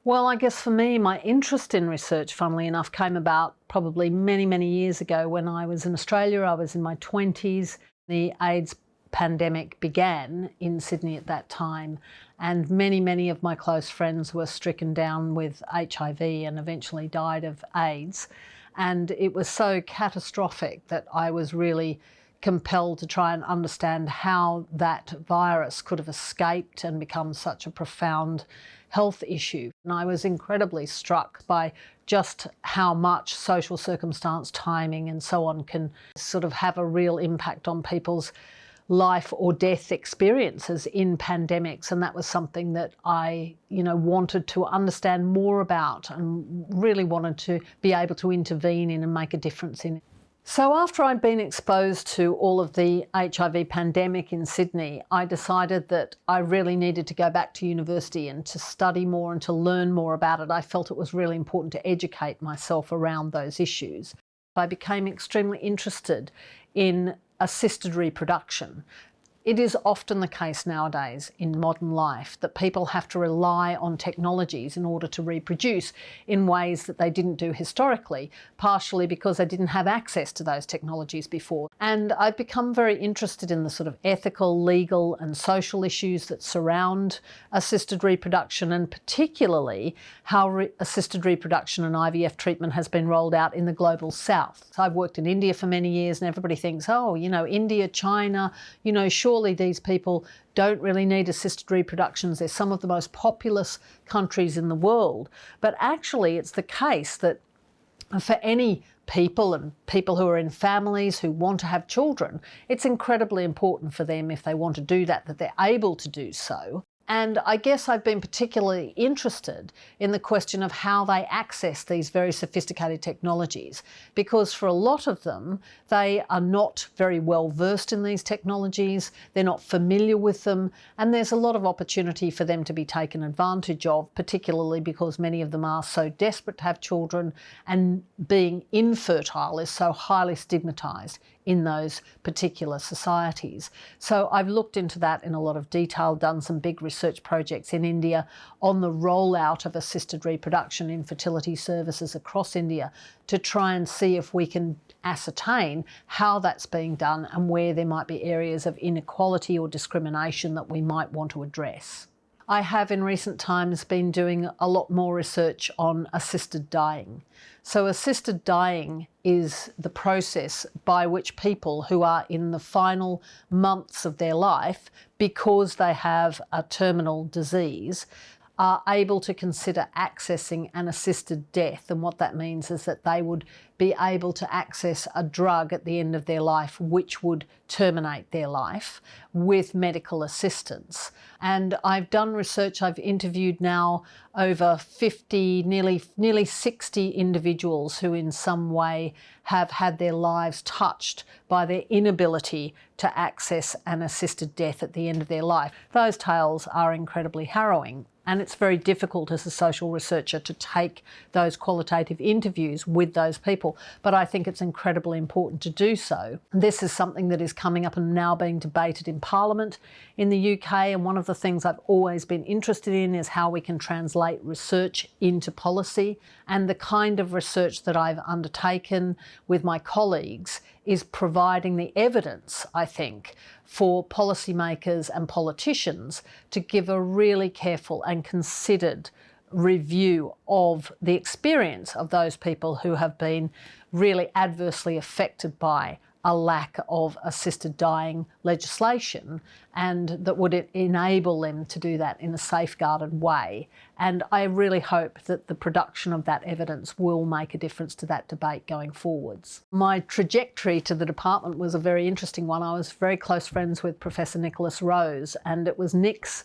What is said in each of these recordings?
Well, I guess for me, my interest in research, funnily enough, came about probably many, many years ago when I was in Australia. I was in my 20s. The AIDS pandemic began in Sydney at that time, and many, many of my close friends were stricken down with HIV and eventually died of AIDS. And it was so catastrophic that I was really compelled to try and understand how that virus could have escaped and become such a profound health issue. And I was incredibly struck by just how much social circumstance, timing and so on can sort of have a real impact on people's life or death experiences in pandemics. And that was something that I, wanted to understand more about and really wanted to be able to intervene in and make a difference in. So after I'd been exposed to all of the HIV pandemic in Sydney, I decided that I really needed to go back to university and to study more and to learn more about it. I felt it was really important to educate myself around those issues. I became extremely interested in assisted reproduction. It is often the case nowadays in modern life that people have to rely on technologies in order to reproduce in ways that they didn't do historically, partially because they didn't have access to those technologies before. And I've become very interested in the sort of ethical, legal and social issues that surround assisted reproduction, and particularly how assisted reproduction and IVF treatment has been rolled out in the global south. So I've worked in India for many years, and everybody thinks, India, China, surely these people don't really need assisted reproductions. They're some of the most populous countries in the world. But actually it's the case that for any people and people who are in families who want to have children, it's incredibly important for them, if they want to do that, that they're able to do so. And I guess I've been particularly interested in the question of how they access these very sophisticated technologies, because for a lot of them, they are not very well versed in these technologies, they're not familiar with them, and there's a lot of opportunity for them to be taken advantage of, particularly because many of them are so desperate to have children, and being infertile is so highly stigmatised in those particular societies. So I've looked into that in a lot of detail, done some big research projects in India on the rollout of assisted reproduction in fertility services across India to try and see if we can ascertain how that's being done and where there might be areas of inequality or discrimination that we might want to address. I have in recent times been doing a lot more research on assisted dying. So assisted dying is the process by which people who are in the final months of their life, because they have a terminal disease, are able to consider accessing an assisted death. And what that means is that they would be able to access a drug at the end of their life which would terminate their life with medical assistance. And I've done research, I've interviewed now over 50, nearly 60 individuals who in some way have had their lives touched by their inability to access an assisted death at the end of their life. Those tales are incredibly harrowing. And it's very difficult as a social researcher to take those qualitative interviews with those people. But I think it's incredibly important to do so. This is something that is coming up and now being debated in Parliament in the UK. And one of the things I've always been interested in is how we can translate research into policy. And the kind of research that I've undertaken with my colleagues is providing the evidence, I think, for policymakers and politicians to give a really careful and considered review of the experience of those people who have been really adversely affected by a lack of assisted dying legislation, and that would enable them to do that in a safeguarded way. And I really hope that the production of that evidence will make a difference to that debate going forwards. My trajectory to the department was a very interesting one. I was very close friends with Professor Nicholas Rose, and it was Nick's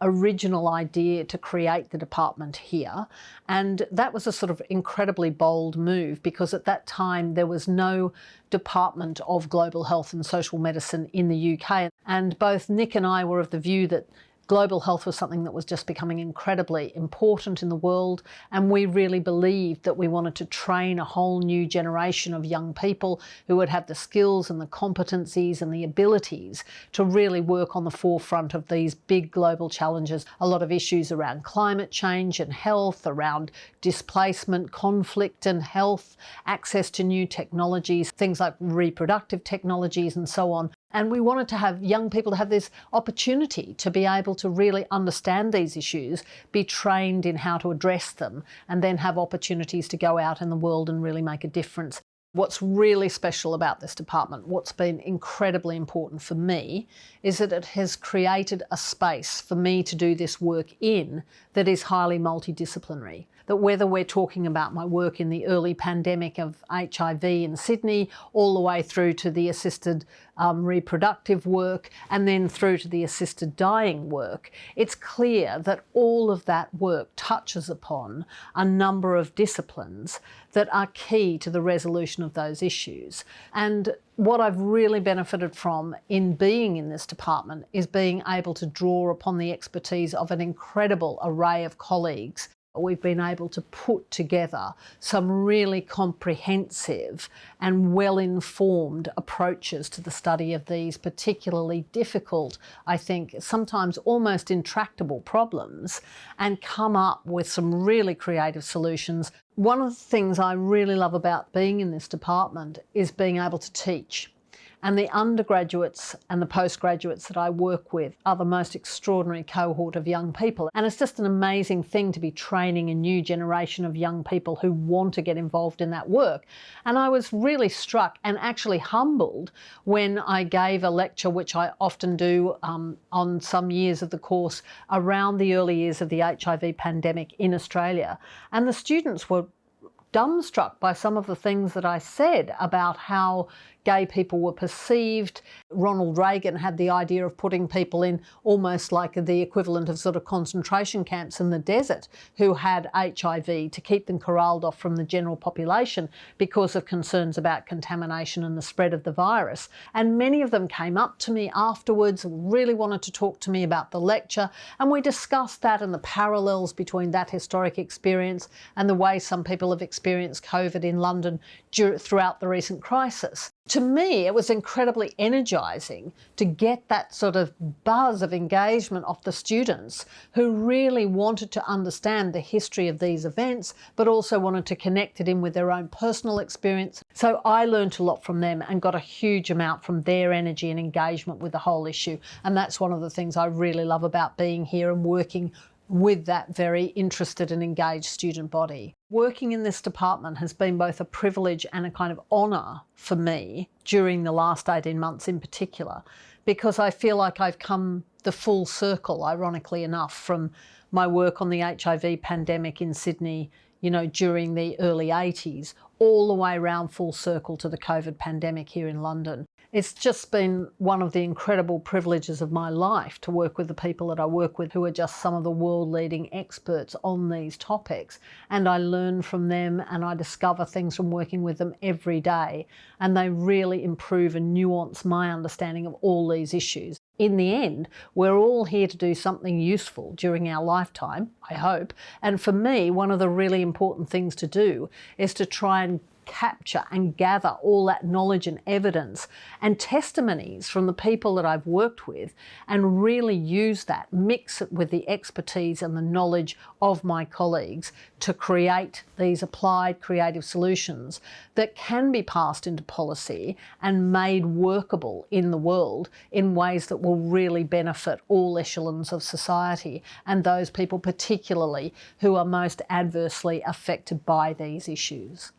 original idea to create the department here. And that was a sort of incredibly bold move, because at that time there was no department of global health and social medicine in the UK. And both Nick and I were of the view that Global health was something that was just becoming incredibly important in the world, and we really believed that we wanted to train a whole new generation of young people who would have the skills and the competencies and the abilities to really work on the forefront of these big global challenges. A lot of issues around climate change and health, around displacement, conflict and health, access to new technologies, things like reproductive technologies and so on. And we wanted to have young people to have this opportunity to be able to really understand these issues, be trained in how to address them, and then have opportunities to go out in the world and really make a difference. What's really special about this department, what's been incredibly important for me, is that it has created a space for me to do this work in that is highly multidisciplinary. That whether we're talking about my work in the early pandemic of HIV in Sydney, all the way through to the assisted reproductive work, and then through to the assisted dying work, it's clear that all of that work touches upon a number of disciplines that are key to the resolution of those issues. And what I've really benefited from in being in this department is being able to draw upon the expertise of an incredible array of colleagues. We've been able to put together some really comprehensive and well-informed approaches to the study of these particularly difficult, I think, sometimes almost intractable problems, and come up with some really creative solutions. One of the things I really love about being in this department is being able to teach. And the undergraduates and the postgraduates that I work with are the most extraordinary cohort of young people. And it's just an amazing thing to be training a new generation of young people who want to get involved in that work. And I was really struck and actually humbled when I gave a lecture, which I often do on some years of the course, around the early years of the HIV pandemic in Australia. And the students were dumbstruck by some of the things that I said about how gay people were perceived. Ronald Reagan had the idea of putting people in almost like the equivalent of sort of concentration camps in the desert who had HIV to keep them corralled off from the general population because of concerns about contamination and the spread of the virus. And many of them came up to me afterwards, really wanted to talk to me about the lecture, and we discussed that and the parallels between that historic experience and the way some people have experienced COVID in London throughout the recent crisis. To me, it was incredibly energising to get that sort of buzz of engagement off the students who really wanted to understand the history of these events, but also wanted to connect it in with their own personal experience. So I learned a lot from them and got a huge amount from their energy and engagement with the whole issue. And that's one of the things I really love about being here and working with that very interested and engaged student body. Working in this department has been both a privilege and a kind of honour for me during the last 18 months in particular, because I feel like I've come the full circle, ironically enough, from my work on the HIV pandemic in Sydney, during the early 80s, all the way around full circle to the COVID pandemic here in London. It's just been one of the incredible privileges of my life to work with the people that I work with who are just some of the world-leading experts on these topics. And I learn from them and I discover things from working with them every day. And they really improve and nuance my understanding of all these issues. In the end, we're all here to do something useful during our lifetime, I hope. And for me, one of the really important things to do is to try and capture and gather all that knowledge and evidence and testimonies from the people that I've worked with and really use that, mix it with the expertise and the knowledge of my colleagues to create these applied creative solutions that can be passed into policy and made workable in the world in ways that will really benefit all echelons of society and those people particularly who are most adversely affected by these issues.